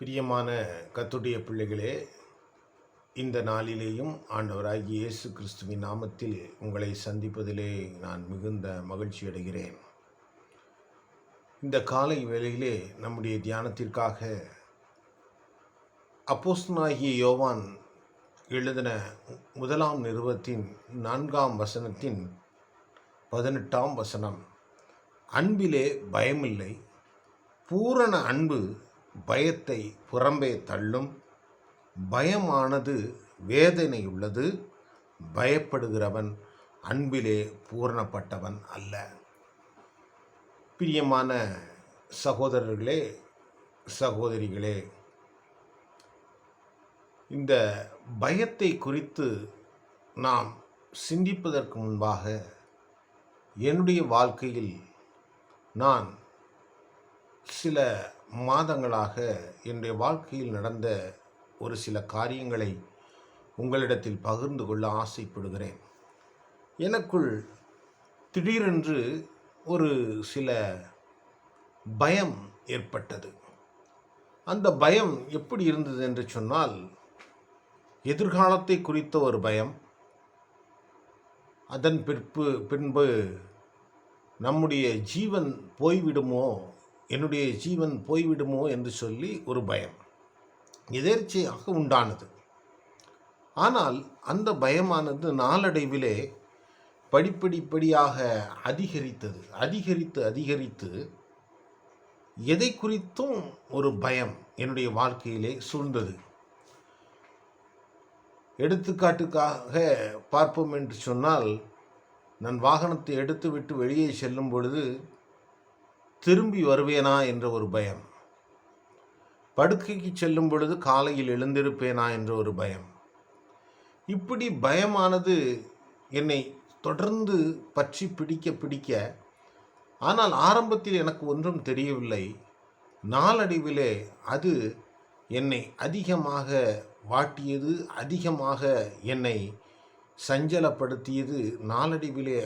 பிரியமான கர்த்தருடைய பிள்ளைகளே, இந்த நாளிலேயும் ஆண்டவராகிய இயேசு கிறிஸ்துவின் நாமத்தில் உங்களை சந்திப்பதிலே நான் மிகுந்த மகிழ்ச்சி அடைகிறேன். இந்த காலை வேளையிலே நம்முடைய தியானத்திற்காக அப்போஸ்தலனாகிய யோவான் எழுதின முதலாம் நிருபத்தின் 4ஆம் வசனத்தின் 18ஆம் வசனம். அன்பிலே பயமில்லை, பூரண அன்பு பயத்தை புறம்பே தள்ளும், பயமானது வேதனையுள்ளது, பயப்படுகிறவன் அன்பிலே பூரணப்பட்டவன் அல்ல. பிரியமான சகோதரர்களே, சகோதரிகளே, இந்த பயத்தை குறித்து நாம் சிந்திப்பதற்கு முன்பாக என்னுடைய வாழ்க்கையில் நான் சில மாதங்களாக என்னுடைய வாழ்க்கையில் நடந்த ஒரு சில காரியங்களை உங்களிடத்தில் பகிர்ந்து கொள்ள ஆசைப்படுகிறேன். எனக்குள் திடீரென்று ஒரு சில பயம் ஏற்பட்டது. அந்த பயம் எப்படி இருந்தது என்று சொன்னால், எதிர்காலத்தை குறித்த ஒரு பயம், அதன் பின்பு நம்முடைய ஜீவன் போய்விடுமோ, என்னுடைய ஜீவன் போய்விடுமோ என்று சொல்லி ஒரு பயம் எதேர்ச்சையாக உண்டானது. ஆனால் அந்த பயமானது நாளடைவிலே படிப்படியாக அதிகரித்து எதை குறித்தும் ஒரு பயம் என்னுடைய வாழ்க்கையிலே சூழ்ந்தது. எடுத்துக்காட்டுக்காக பார்ப்போம் என்று சொன்னால், நான் வாகனத்தை எடுத்துவிட்டு வெளியே செல்லும் பொழுது திரும்பி வருவேனா என்ற ஒரு பயம், படுக்கைக்கு செல்லும் பொழுது காலையில் எழுந்திருப்பேனா என்ற ஒரு பயம். இப்படி பயமானது என்னை தொடர்ந்து பற்றி பிடிக்க, ஆனால் ஆரம்பத்தில் எனக்கு ஒன்றும் தெரியவில்லை. நாளடைவிலே அது என்னை அதிகமாக வாட்டியது, அதிகமாக என்னை சஞ்சலப்படுத்தியது. நாளடைவிலே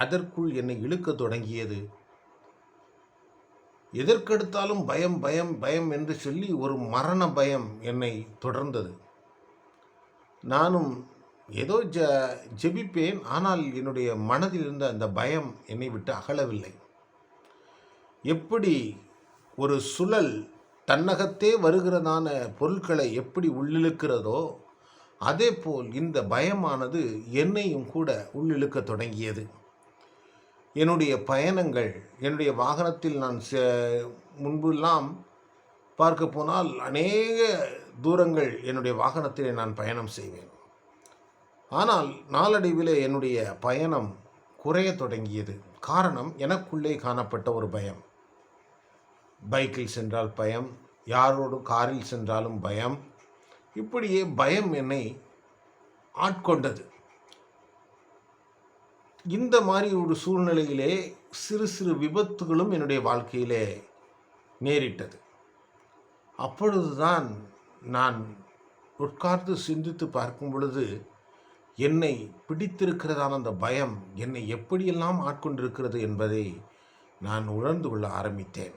அதற்குள் என்னை இழுக்க தொடங்கியது. எதற்கெடுத்தாலும் பயம் பயம் பயம் என்று சொல்லி ஒரு மரண பயம் என்னை தொடர்ந்தது. நானும் ஏதோ ஜெபிப்பேன், ஆனால் என்னுடைய மனதில் இருந்த அந்த பயம் என்னை விட்டு அகலவில்லை. எப்படி ஒரு சுழல் தன்னகத்தே வருகிறதான பொருட்களை எப்படி உள்ளிழுக்கிறதோ, அதே போல் இந்த பயமானது என்னையும் கூட உள்ளிழுக்க தொடங்கியது. என்னுடைய பயணங்கள், என்னுடைய வாகனத்தில் நான் முன்பெல்லாம் பார்க்க போனால் அநேக தூரங்கள் என்னுடைய வாகனத்திலே நான் பயணம் செய்வேன். ஆனால் நாளடைவிலே என்னுடைய பயணம் குறைய தொடங்கியது. காரணம், எனக்குள்ளே காணப்பட்ட ஒரு பயம். பைக்கில் சென்றால் பயம், யாரோடு காரில் சென்றாலும் பயம். இப்படியே பயம் என்னை ஆட்கொண்டது. இந்த மாதிரி ஒரு சூழ்நிலையிலே சிறு சிறு விபத்துகளும் என்னுடைய வாழ்க்கையிலே நேரிட்டது. அப்பொழுதுதான் நான் உட்கார்ந்து சிந்தித்து பார்க்கும் பொழுது, என்னை பிடித்திருக்கிறதான அந்த பயம் என்னை எப்படியெல்லாம் ஆட்கொண்டிருக்கிறது என்பதை நான் உணர்ந்து கொள்ள ஆரம்பித்தேன்.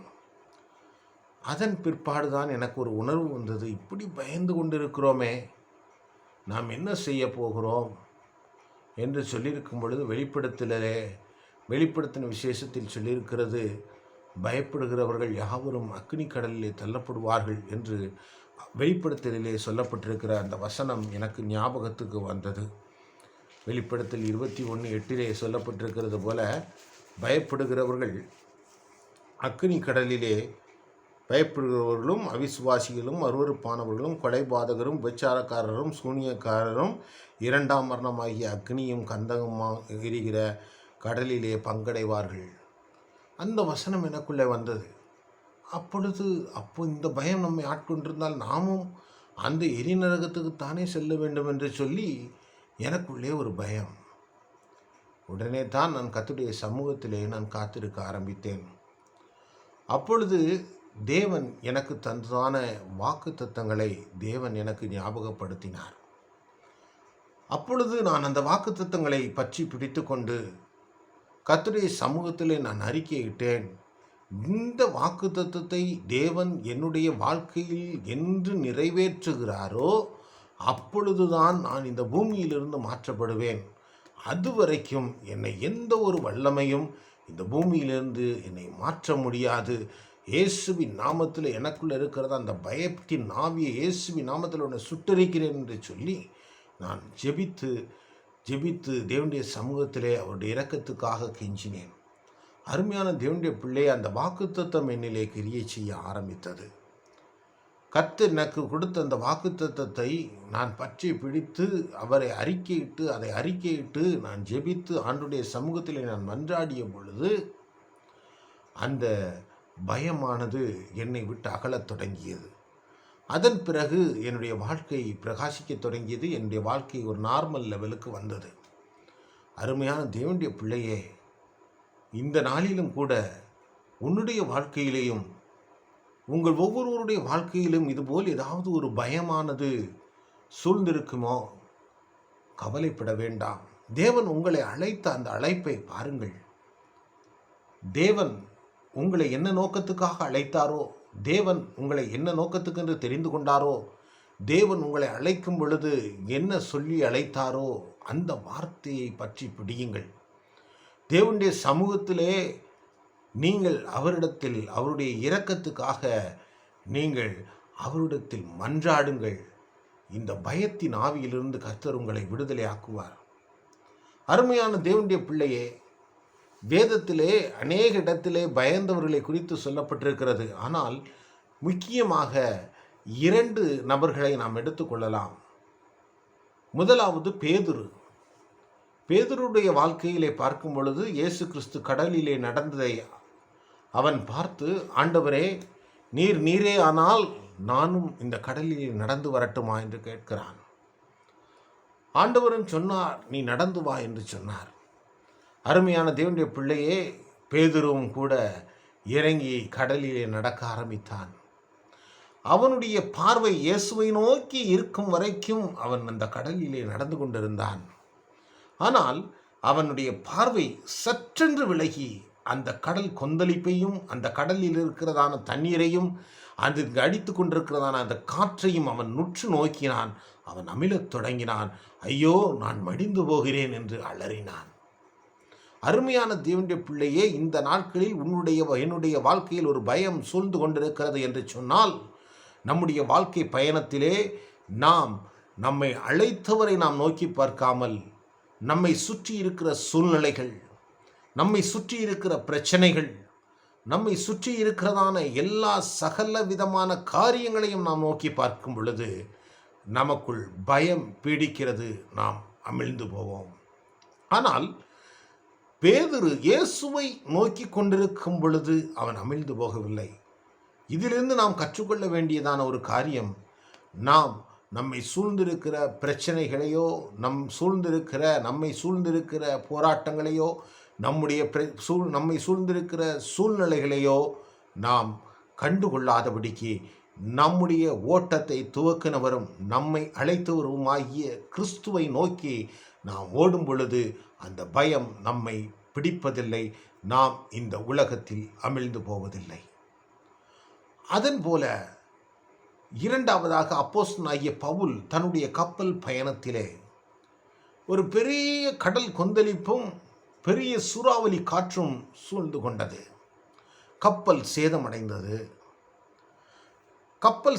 அதன் பிற்பாடுதான் எனக்கு ஒரு உணர்வு வந்தது. இப்படி பயந்து கொண்டிருக்கிறோமே, நாம் என்ன செய்ய போகிறோம் என்று சொல்லியிருக்கும் பொழுது, வெளிப்படுத்தின விசேஷத்தில் சொல்லியிருக்கிறது, பயப்படுகிறவர்கள் யாவரும் அக்கினி கடலிலே தள்ளப்படுவார்கள் என்று வெளிப்படுத்தலிலே சொல்லப்பட்டிருக்கிற அந்த வசனம் எனக்கு ஞாபகத்துக்கு வந்தது. வெளிப்படுத்தல் 21:8 சொல்லப்பட்டிருக்கிறது போல, பயப்படுகிறவர்கள் அக்கினி கடலிலே, பயப்படுகிறவர்களும் அவிசுவாசிகளும் அருவருப்பானவர்களும் கொலைபாதகரும் விபச்சாரக்காரரும் சூனியக்காரரும் 2ஆம் மரணமாகிய அக்னியும் கந்தகமாக எரிகிற கடலிலே பங்கடைவார்கள். அந்த வசனம் எனக்குள்ளே வந்தது. அப்போ இந்த பயம் நம்மை ஆட்கொண்டிருந்தால் நாமும் அந்த எரிநரகத்துக்குத்தானே செல்ல வேண்டும் என்று சொல்லி எனக்குள்ளே ஒரு பயம். உடனே தான் நான் கர்த்தருடைய சமூகத்திலே நான் காத்திருக்க ஆரம்பித்தேன். அப்பொழுது தேவன் எனக்கு தந்ததான வாக்குத்தத்தங்களை தேவன் எனக்கு ஞாபகப்படுத்தினார். அப்பொழுது நான் அந்த வாக்குத்தத்தங்களை பற்றி பிடித்து கொண்டு கர்த்தருடைய சமூகத்திலே நான் அறிக்கையிட்டேன். இந்த வாக்குத்தத்தத்தை தேவன் என்னுடைய வாழ்க்கையில் என்று நிறைவேற்றுகிறாரோ அப்பொழுதுதான் நான் இந்த பூமியிலிருந்து மாற்றப்படுவேன். அதுவரைக்கும் என்னை எந்த ஒரு வல்லமையும் இந்த பூமியிலிருந்து என்னை மாற்ற முடியாது. இயேசுவின் நாமத்தில் எனக்குள்ள இருக்கிறத அந்த பயத்தின் ஆவியை இயேசுவின் நாமத்தில் உன்னை சுட்டரிக்கிறேன் என்று சொல்லி நான் ஜெபித்து தேவனுடைய சமூகத்திலே அவருடைய இரக்கத்துக்காக கெஞ்சினேன். அருமையான தேவனுடைய பிள்ளை, அந்த வாக்குத்தத்தம் என்னிலே கிரியை செய்ய ஆரம்பித்தது. கர்த்தர் எனக்கு கொடுத்த அந்த வாக்குத்தத்தத்தை நான் பற்றி பிடித்து அதை அறிக்கையிட்டு நான் ஜெபித்து ஆண்டுடைய சமூகத்தில் நான் மன்றாடிய பொழுது அந்த பயமானது என்னை விட்டு அகலத் தொடங்கியது. அதன் பிறகு என்னுடைய வாழ்க்கை பிரகாசிக்க தொடங்கியது. என்னுடைய வாழ்க்கை ஒரு நார்மல் லெவலுக்கு வந்தது. அருமையான தேவனுடைய பிள்ளையே, இந்த நாளிலும் கூட உன்னுடைய வாழ்க்கையிலேயும் உங்கள் ஒவ்வொருவருடைய வாழ்க்கையிலும் இதுபோல் ஏதாவது ஒரு பயமானது சூழ்ந்திருக்குமோ? கவலைப்பட வேண்டாம். தேவன் உங்களை அழைத்த அந்த அழைப்பை பாருங்கள். தேவன் உங்களை என்ன நோக்கத்துக்காக அழைத்தாரோ, தேவன் உங்களை என்ன நோக்கத்துக்கு என்று தெரிந்து கொண்டாரோ, தேவன் உங்களை அழைக்கும் பொழுது என்ன சொல்லி அழைத்தாரோ அந்த வார்த்தையை பற்றி பிடியுங்கள். தேவனுடைய சமூகத்திலே நீங்கள் அவரிடத்தில் அவருடைய இரக்கத்துக்காக நீங்கள் அவரிடத்தில் மன்றாடுங்கள். இந்த பயத்தின் ஆவியிலிருந்து கர்த்தர் உங்களை விடுதலை ஆக்குவார். அருமையான தேவனுடைய பிள்ளையே, வேதத்திலே அநேக இடத்திலே பயந்தவர்களை குறித்து சொல்லப்பட்டிருக்கிறது. ஆனால் முக்கியமாக 2 நபர்களை நாம் எடுத்துக்கொள்ளலாம். முதலாவது பேதுருடைய வாழ்க்கையிலே பார்க்கும் பொழுது இயேசு கிறிஸ்து கடலிலே நடந்ததை அவன் பார்த்து, ஆண்டவரே, நீரே ஆனால் நானும் இந்த கடலிலே நடந்து வரட்டுமா என்று கேட்கிறான். ஆண்டவரும் சொன்னார், நீ நடந்து வா என்று சொன்னார். அருமையான தேவனுடைய பிள்ளையே, பேதுருவும் கூட இறங்கி கடலிலே நடக்க ஆரம்பித்தான். அவனுடைய பார்வை இயேசுவை நோக்கி இருக்கும் வரைக்கும் அவன் அந்த கடலிலே நடந்து கொண்டிருந்தான். ஆனால் அவனுடைய பார்வை சற்றென்று விலகி அந்த கடல் கொந்தளிப்பையும் அந்த கடலில் இருக்கிறதான தண்ணீரையும் அது அடித்து கொண்டிருக்கிறதான அந்த காற்றையும் அவன் நுற்று நோக்கினான். அவன் அமிழத் தொடங்கினான். ஐயோ, நான் மடிந்து போகிறேன் என்று அலறினான். அருமையான தேவனுடைய பிள்ளையே, இந்த நாட்களில் என்னுடைய வாழ்க்கையில் ஒரு பயம் சூழ்ந்து கொண்டிருக்கிறது என்று சொன்னால், நம்முடைய வாழ்க்கை பயணத்திலே நம்மை அழைத்தவரை நாம் நோக்கி பார்க்காமல் நம்மை சுற்றி இருக்கிற சூழ்நிலைகள், நம்மை சுற்றி இருக்கிற பிரச்சனைகள், நம்மை சுற்றி இருக்கிறதான எல்லா சகல விதமான காரியங்களையும் நாம் நோக்கி பார்க்கும் பொழுது நமக்குள் பயம் பீடிக்கிறது, நாம் அமிழ்ந்து போவோம். ஆனால் பேதுரு இயேசுவை நோக்கி கொண்டிருக்கும் பொழுது அவன் அமிழ்ந்து போகவில்லை. இதிலிருந்து நாம் கற்றுக்கொள்ள வேண்டியதான ஒரு காரியம், நம்மை சூழ்ந்திருக்கிற பிரச்சனைகளையோ, நம்மை சூழ்ந்திருக்கிற போராட்டங்களையோ, நம்மை சூழ்ந்திருக்கிற சூழ்நிலைகளையோ நாம் கண்டுகொள்ளாதபடிக்கு நம்முடைய ஓட்டத்தை துவக்கினவரும் நம்மை அழைத்தவருமாகிய கிறிஸ்துவை நோக்கி நாம் ஓடும் பொழுது அந்த பயம் நம்மை பிடிப்பதில்லை. நாம் இந்த உலகத்தில் அமிழ்ந்து போவதில்லை. அதன் போல இரண்டாவதாக அப்போஸ்தலனாகிய பவுல் தன்னுடைய கப்பல் பயணத்திலே ஒரு பெரிய கடல் கொந்தளிப்பும் பெரிய சூறாவளி காற்றும் சூழ்ந்து கொண்டது. கப்பல்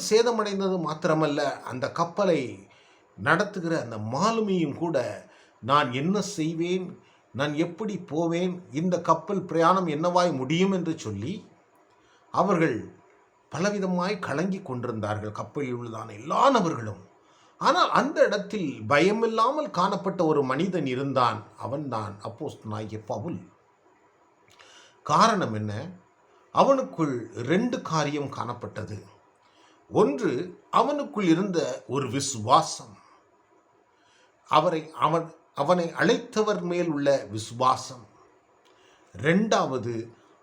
சேதமடைந்தது மாத்திரமல்ல, அந்த கப்பலை நடத்துகிற அந்த மாலுமியும் கூட, நான் என்ன செய்வேன், நான் எப்படி போவேன், இந்த கப்பல் பிரயாணம் என்னவாய் முடியும் என்று சொல்லி அவர்கள் பலவிதமாய் கலங்கி கொண்டிருந்தார்கள், கப்பலில் உள்ளதான எல்லா நபர்களும். ஆனால் அந்த இடத்தில் பயமில்லாமல் காணப்பட்ட ஒரு மனிதன் இருந்தான். அவன்தான் அப்போஸ்தலனாகிய பவுல். காரணம் என்ன? அவனுக்குள் 2 காரியம் காணப்பட்டது. ஒன்று, அவனுக்குள் இருந்த ஒரு விசுவாசம், அவனை அழைத்தவர் மேல் உள்ள விசுவாசம். 2வது,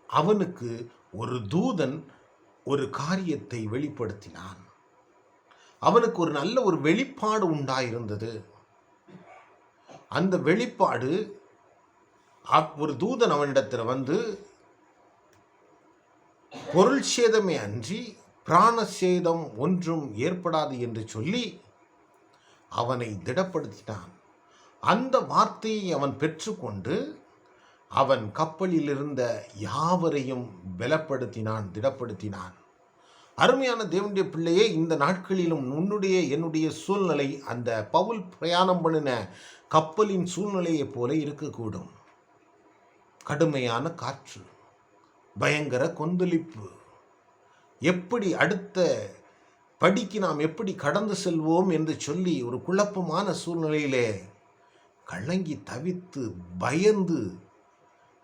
அவனுக்கு ஒரு தூதன் ஒரு காரியத்தை வெளிப்படுத்தினான். அவனுக்கு ஒரு நல்ல ஒரு வெளிப்பாடு உண்டாயிருந்தது. அந்த வெளிப்பாடு, ஒரு தூதன் அவனிடத்தில் வந்து, பொருள் சேதமே அன்றி பிராண சேதம் ஒன்றும் ஏற்படாது என்று சொல்லி அவனை திடப்படுத்தினான். அந்த வார்த்தையை அவன் பெற்றுக்கொண்டு அவன் கப்பலில் இருந்த யாவரையும் பலப்படுத்தினான், திடப்படுத்தினான். அருமையான தேவனுடைய பிள்ளையே, இந்த நாட்களிலும் உன்னுடைய என்னுடைய சூழ்நிலை அந்த பவுல் பிரயாணம் பண்ணின கப்பலின் சூழ்நிலையைப் போல இருக்கக்கூடும். கடுமையான காற்று, பயங்கர கொந்தளிப்பு, எப்படி அடுத்த படிக்கு நாம் எப்படி கடந்து செல்வோம் என்று சொல்லி ஒரு குழப்பமான சூழ்நிலையிலே கலங்கி தவித்து பயந்து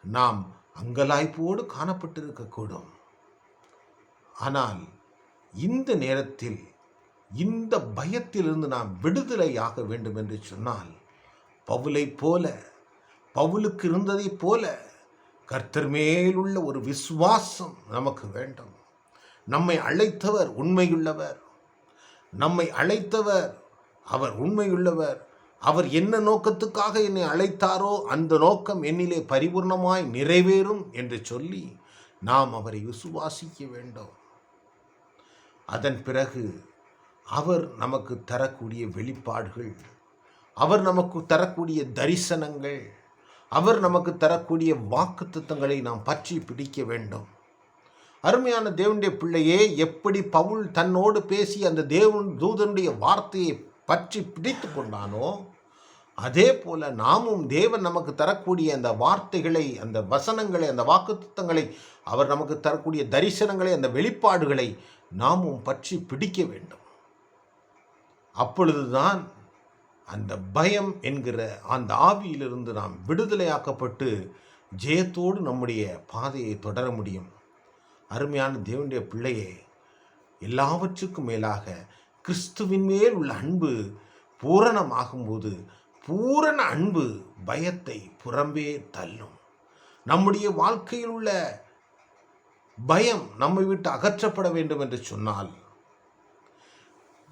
நாம் அங்கலாய்ப்போடு காணப்பட்டிருக்கக்கூடும். ஆனால் இந்த நேரத்தில் இந்த பயத்திலிருந்து நாம் விடுதலையாக வேண்டும் என்று சொன்னால் பவுலைப் போல, பவுலுக்கு இருந்ததைப் போல கர்த்தர் மேலுள்ள ஒரு விசுவாசம் நமக்கு வேண்டும். நம்மை அழைத்தவர் உண்மையுள்ளவர், நம்மை அழைத்தவர் அவர் உண்மையுள்ளவர். அவர் என்ன நோக்கத்துக்காக என்னை அழைத்தாரோ அந்த நோக்கம் என்னிலே பரிபூர்ணமாய் நிறைவேறும் என்று சொல்லி நாம் அவரை விசுவாசிக்க வேண்டும். அதன் பிறகு அவர் நமக்கு தரக்கூடிய வெளிப்பாடுகள், அவர் நமக்கு தரக்கூடிய தரிசனங்கள், அவர் நமக்கு தரக்கூடிய வாக்குத்தத்தங்களை நாம் பற்றி பிடிக்க வேண்டும். அருமையான தேவனுடைய பிள்ளையே, எப்படி பவுல் தன்னோடு பேசி அந்த தூதனுடைய வார்த்தையை பற்றி பிடித்து கொண்டானோ அதே போல நாமும் தேவன் நமக்கு தரக்கூடிய அந்த வார்த்தைகளை, அந்த வசனங்களை, அந்த வாக்குத்தத்தங்களை, அவர் நமக்கு தரக்கூடிய தரிசனங்களை, அந்த வெளிப்பாடுகளை நாமும் பற்றி பிடிக்க வேண்டும். அப்பொழுதுதான் அந்த பயம் என்கிற அந்த ஆவியிலிருந்து நாம் விடுதலையாக்கப்பட்டு ஜெயத்தோடு நம்முடைய பாதையை தொடர முடியும். அருமையான தேவனுடைய பிள்ளையே, எல்லாவற்றுக்கும் மேலாக கிறிஸ்துவின் மேல் உள்ள அன்பு பூரணமாகும்போது பூரண அன்பு பயத்தை புறம்பே தள்ளும். நம்முடைய வாழ்க்கையில் உள்ள பயம் நம்மை விட்டு அகற்றப்பட வேண்டும் என்று சொன்னால்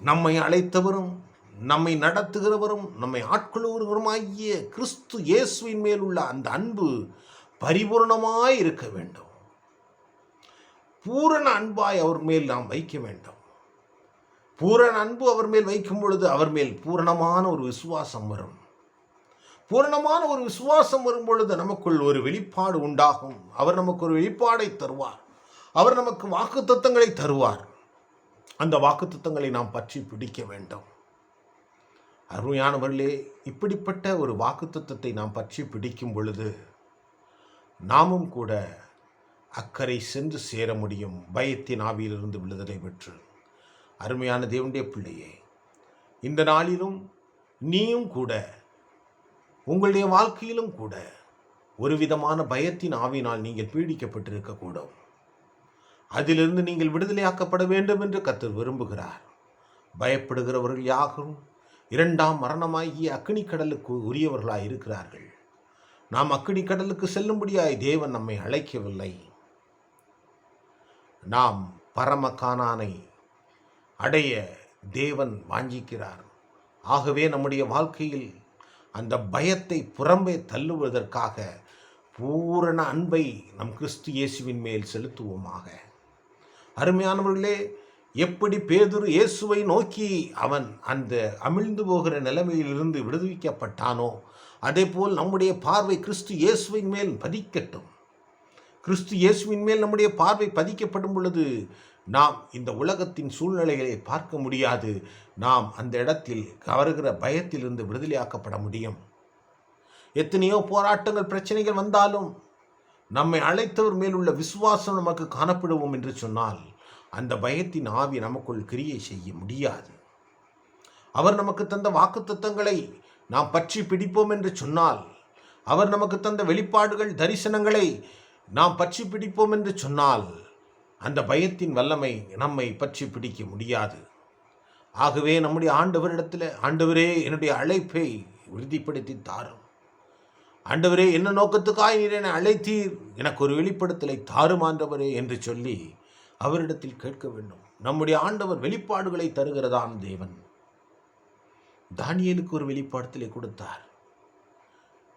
நம்மை அழைத்தவரும் நம்மை நடத்துகிறவரும் நம்மை ஆட்கொள்கிறவருமாகிய கிறிஸ்து இயேசுவின் மேல் உள்ள அந்த அன்பு பரிபூர்ணமாய் இருக்க வேண்டும். பூரண அன்பாய் அவர் மேல் நாம் வைக்க வேண்டும். பூரண அன்பு அவர் மேல் வைக்கும் பொழுது அவர் மேல் பூரணமான ஒரு விசுவாசம் வரும். பூரணமான ஒரு விசுவாசம் வரும் பொழுது நமக்குள் ஒரு வெளிப்பாடு உண்டாகும். அவர் நமக்கு ஒரு வெளிப்பாடை தருவார். அவர் நமக்கு வாக்குத்தத்தங்களை தருவார். அந்த வாக்குத்தத்தங்களை நாம் பற்றி பிடிக்க வேண்டும். அருமையானவர்களே, இப்படிப்பட்ட ஒரு வாக்குத்தத்தத்தை நாம் பற்றி பிடிக்கும் பொழுது நாமும் கூட அக்கறை சென்று சேர முடியும், பயத்தின் ஆவியிலிருந்து விடுதலை பெற்று. அருமையான தேவனுடைய பிள்ளையே, இந்த நாளிலும் நீயும் கூட உங்களுடைய வாழ்க்கையிலும் கூட ஒரு விதமான பயத்தின் ஆவியினால் நீங்கள் பீடிக்கப்பட்டிருக்கக்கூடும். அதிலிருந்து நீங்கள் விடுதலையாக்கப்பட வேண்டும் என்று கர்த்தர் விரும்புகிறார். பயப்படுகிறவர்கள் யாரும் இரண்டாம் மரணமாகிய அக்கினி கடலுக்கு உரியவர்களாய் இருக்கிறார்கள். நாம் அக்கினி கடலுக்கு செல்லும்படியாய் தேவன் நம்மை அழைக்கவில்லை. நாம் பரம கானானை அடைய தேவன் வாஞ்சிக்கிறார். ஆகவே நம்முடைய வாழ்க்கையில் அந்த பயத்தை புறம்பே தள்ளுவதற்காக பூரண அன்பை நம் கிறிஸ்து இயேசுவின் மேல் செலுத்துவோமாக. அருமையானவர்களே, எப்படி பேதுரு இயேசுவை நோக்கி அவன் அந்த அமிழ்ந்து போகிற நிலைமையிலிருந்து விடுவிக்கப்பட்டானோ அதே போல் நம்முடைய பார்வை கிறிஸ்து இயேசுவின் மேல் பதிக்கட்டும். கிறிஸ்து இயேசுவின் மேல் நம்முடைய பார்வை பதிக்கப்படும் பொழுது நாம் இந்த உலகத்தின் சூழ்நிலைகளை பார்க்க முடியாது. நாம் அந்த இடத்தில் வருகிற பயத்திலிருந்து விடுதலையாக்கப்பட முடியும். எத்தனையோ போராட்டங்கள், பிரச்சனைகள் வந்தாலும் நம்மை அழைத்தவர் மேல் உள்ள விசுவாசம் நமக்கு காணப்படுவோம் என்று சொன்னால் அந்த பயத்தின் ஆவி நமக்குள் கிரியை செய்ய முடியாது. அவர் நமக்கு தந்த வாக்குத்தத்தங்களை நாம் பற்றி பிடிப்போம் என்று சொன்னால், அவர் நமக்கு தந்த வெளிப்பாடுகள், தரிசனங்களை நாம் பற்றி பிடிப்போம் என்று சொன்னால் அந்த பயத்தின் வல்லமை நம்மை பற்றி பிடிக்க முடியாது. ஆகவே நம்முடைய ஆண்டவரிடத்தில், ஆண்டவரே என்னுடைய அழைப்பை உறுதிப்படுத்தி தாரும், ஆண்டவரே என்ன நோக்கத்துக்காய் நீர் என்னை அழைத்தீர், எனக்கு ஒரு வெளிப்படுத்தலை தாரும் ஆண்டவரே என்று சொல்லி அவரிடத்தில் கேட்க வேண்டும். நம்முடைய ஆண்டவர் வெளிப்பாடுகளை தருகிறதான தேவன். தானியேலுக்கு ஒரு வெளிப்பாடுதலை கொடுத்தார்.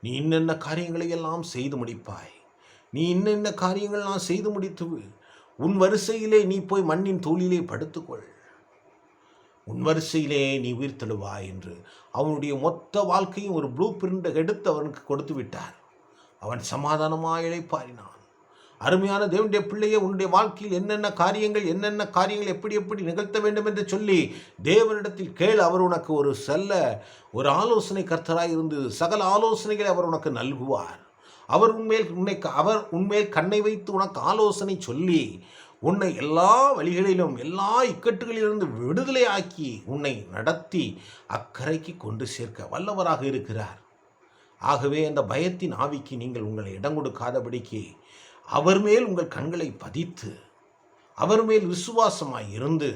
நீ இன்னென்ன காரியங்களை எல்லாம் செய்து முடிப்பாய், நீ இன்னென்ன காரியங்கள் நான் செய்து முடித்து உன் வரிசையிலே நீ போய் மண்ணின் தூளிலே படுத்துக்கொள், உன் வரிசையிலே நீ உயிர்த்தெழுவாய் என்று அவனுடைய மொத்த வாழ்க்கையும் ஒரு ப்ளூ பிரிண்ட் எடுத்து அவனுக்கு கொடுத்து விட்டார். அவன் சமாதானமாக இளைப்பாறினான். அருமையான தேவனுடைய பிள்ளையே, உன்னுடைய வாழ்க்கையில் என்னென்ன காரியங்கள் எப்படி நிகழ்த்த வேண்டும் என்று சொல்லி தேவனிடத்தில் கேள். அவர் உனக்கு ஒரு ஆலோசனை கர்த்தராய் இருந்து சகல ஆலோசனைகளை அவர் உனக்கு நல்குவார். அவர் உன்மேல் கண்ணை வைத்து உனக்கு ஆலோசனை சொல்லி உன்னை எல்லா வழிகளிலும் எல்லா இக்கட்டுகளிலிருந்து விடுதலை ஆக்கி உன்னை நடத்தி அக்கறைக்கு கொண்டு சேர்க்க வல்லவராக இருக்கிறார். ஆகவே அந்த பயத்தின் ஆவிக்கு நீங்கள் உங்களை இடம் கொடுக்காதபடிக்கு அவர் மேல் உங்கள் கண்களை பதித்து அவர் மேல் விசுவாசமாய் இருந்து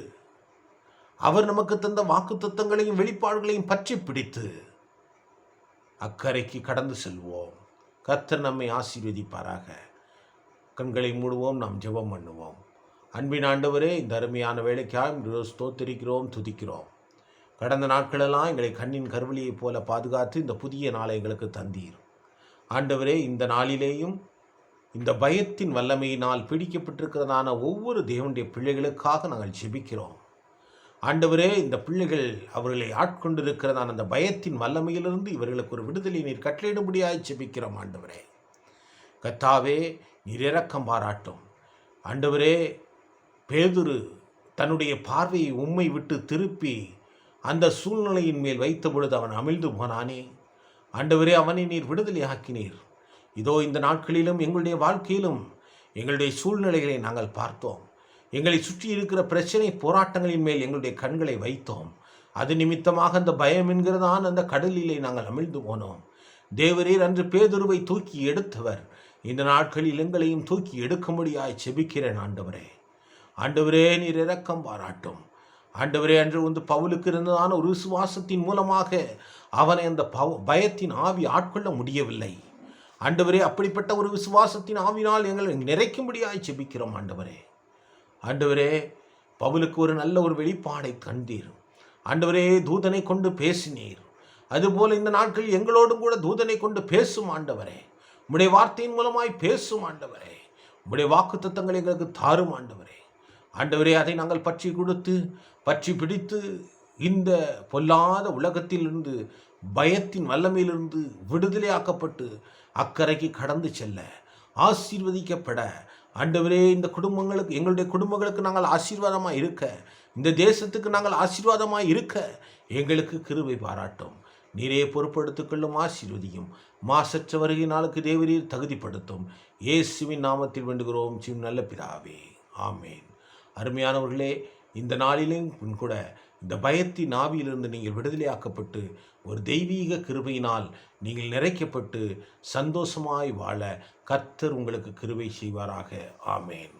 அவர் நமக்கு தந்த வாக்குத்தத்தங்களையும் வெளிப்பாடுகளையும் பற்றி பிடித்து அக்கறைக்கு கடந்து செல்வோம். கர்த்தர் நம்மை ஆசீர்வதிப்பாராக. கண்களை மூடுவோம், நாம் ஜெபம் பண்ணுவோம். அன்பின் ஆண்டவரே, இந்த அருமையான வேலைக்காக ஸ்தோத்திரிக்கிறோம், துதிக்கிறோம். கடந்த நாட்களெல்லாம் எங்களை கண்ணின் கருவழியைப் போல பாதுகாத்து இந்த புதிய நாளை எங்களுக்கு தந்தீர். ஆண்டவரே, இந்த நாளிலேயும் இந்த பயத்தின் வல்லமையினால் பிடிக்கப்பட்டிருக்கிறதான ஒவ்வொரு தேவனுடைய பிள்ளைகளுக்காக நாங்கள் ஜெபிக்கிறோம். ஆண்டவரே, இந்த பிள்ளைகள் அவர்களை ஆட்கொண்டிருக்கிறதான அந்த பயத்தின் வல்லமையிலிருந்து இவர்களுக்கு ஒரு விடுதலை நீர் கட்டளையிடும்படியாய் ஜெபிக்கிறோம். ஆண்டவரே கர்த்தாவே, நீர் இரக்கம் பாராட்டும். ஆண்டவரே, பேதுரு தன்னுடைய பார்வையை உம்மை விட்டு திருப்பி அந்த சூழ்நிலையின் மேல் வைத்த பொழுது அவன் அமிழ்ந்து போனானே. ஆண்டவரே, அவனை நீர் விடுதலை ஆக்கினீர். இதோ இந்த நாட்களிலும் எங்களுடைய வாழ்க்கையிலும் எங்களுடைய சூழ்நிலைகளை நாங்கள் பார்த்தோம். எங்களை சுற்றி இருக்கிற பிரச்சனை போராட்டங்களின் மேல் எங்களுடைய கண்களை வைத்தோம். அது நிமித்தமாக அந்த பயம் என்கிறதான் அந்த கடலிலே நாங்கள் அமிழ்ந்து போனோம். தேவரீர் அன்று பேதுருவை தூக்கி எடுத்தவர் இந்த நாட்களில் எங்களையும் தூக்கி எடுக்கும்படியாய் செபிக்கிறேன். ஆண்டவரே, நீர் இரக்கம் பாராட்டும். ஆண்டவரே, அன்று பவுலுக்கு இருந்ததான ஒரு விசுவாசத்தின் மூலமாக அவனை அந்த பயத்தின் ஆவி ஆட்கொள்ள முடியவில்லை. ஆண்டவரே, அப்படிப்பட்ட ஒரு விசுவாசத்தின் ஆவினால் எங்களை நிறைக்கும்படியாய் செபிக்கிறோம். ஆண்டவரே, பவுலுக்கு ஒரு நல்ல ஒரு வெளிப்பாடை கண்டீர். ஆண்டவரே, தூதனை கொண்டு பேசினீர். அதுபோல இந்த நாட்களில் எங்களோடும் கூட தூதனை கொண்டு பேசும். ஆண்டவரே, உம்முடைய வார்த்தையின் மூலமாய் பேசும். ஆண்டவரே, உம்முடைய வாக்குத்தத்தங்களை எங்களுக்கு தாரும். ஆண்டவரே, அதை நாங்கள் பற்றி பிடித்து இந்த பொல்லாத உலகத்திலிருந்து பயத்தின் வல்லமையிலிருந்து விடுதலையாக்கப்பட்டு அக்கறைக்கு கடந்து செல்ல ஆசீர்வதிக்கப்பட ஆண்டவரே, இந்த குடும்பங்களுக்கு எங்களுடைய குடும்பங்களுக்கு நாங்கள் ஆசீர்வாதமாக இருக்க, இந்த தேசத்துக்கு நாங்கள் ஆசீர்வாதமாக இருக்க எங்களுக்கு கிருபை பாராட்டும். நீரே பொறுப்படுத்திக்கொள்ளும், ஆசீர்வதியும். மாசற்ற வருகை நாளுக்கு தேவரீர் தகுதிப்படுத்தும். இயேசுவின் நாமத்தில் வேண்டுகிறோம் நல்ல பிதாவே, ஆமேன். அருமையானவர்களே, இந்த நாளிலும் கூட இந்த பயத்தின் ஆவியிலிருந்து நீங்கள் விடுதலையாக்கப்பட்டு ஒரு தெய்வீக கிருபையினால் நீங்கள் நிறைக்கப்பட்டு சந்தோஷமாய் வாழ கர்த்தர் உங்களுக்கு கிருபை செய்வாராக. ஆமேன்.